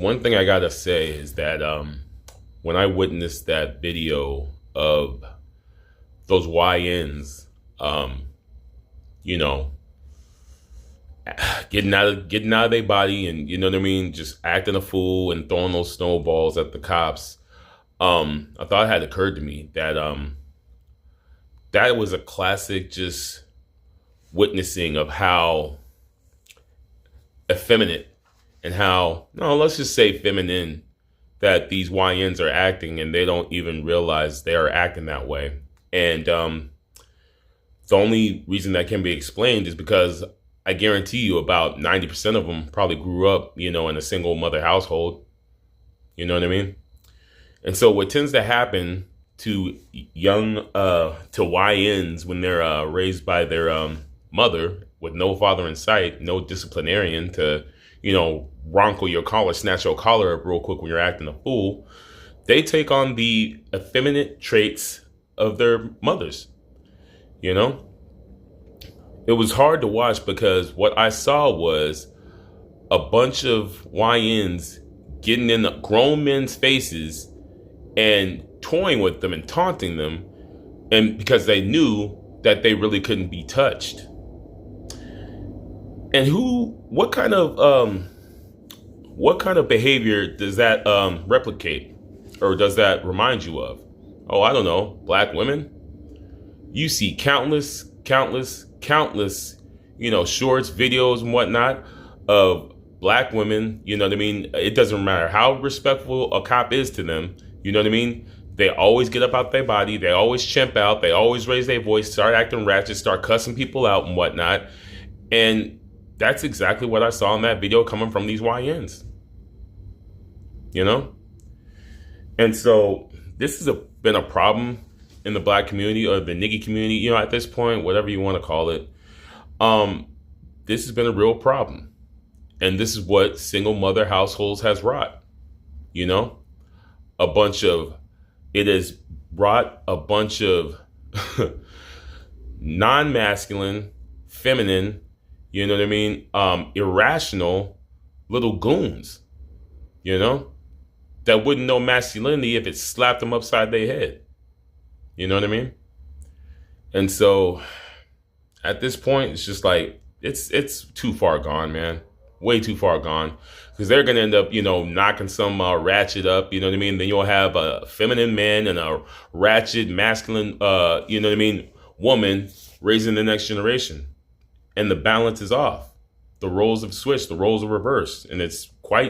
one thing I gotta say is that when I witnessed that video of those YNs, um, you know, getting out of their body, and you know what I mean, just acting a fool and throwing those snowballs at the cops. I thought it had occurred to me that that was a classic just witnessing of how effeminate and how, no, let's just say feminine, that these YNs are acting, and they don't even realize they are acting that way. And the only reason that can be explained is because I guarantee you about 90% of them probably grew up, in a single mother household. You know what I mean? And so what tends to happen to to YNs when they're raised by their mother with no father in sight, no disciplinarian to, wrinkle your collar, snatch your collar up real quick when you're acting a fool, they take on the effeminate traits of their mothers. You know, it was hard to watch because what I saw was a bunch of YNs getting in grown men's faces and toying with them and taunting them, and because they knew that they really couldn't be touched. And what kind of behavior does that replicate, or does that remind you of? Oh, I don't know, black women. You see countless, shorts, videos, and whatnot of black women. You know what I mean? It doesn't matter how respectful a cop is to them. You know what I mean? They always get up out their body. They always chimp out. They always raise their voice, start acting ratchet, start cussing people out and whatnot. And that's exactly what I saw in that video coming from these YNs. And so this has been a problem in the black community, or the nigga community, at this point, whatever you want to call it. This has been a real problem. And this is what single mother households has wrought. It has brought a bunch of non-masculine, feminine, irrational little goons, that wouldn't know masculinity if it slapped them upside their head. You know what I mean? And so at this point, it's just like, it's too far gone, man. Way too far gone. Because they're going to end up, knocking some ratchet up, you know what I mean? Then you'll have a feminine man and a ratchet, masculine, woman raising the next generation. And the balance is off. The roles have switched, the roles are reversed. And it's quite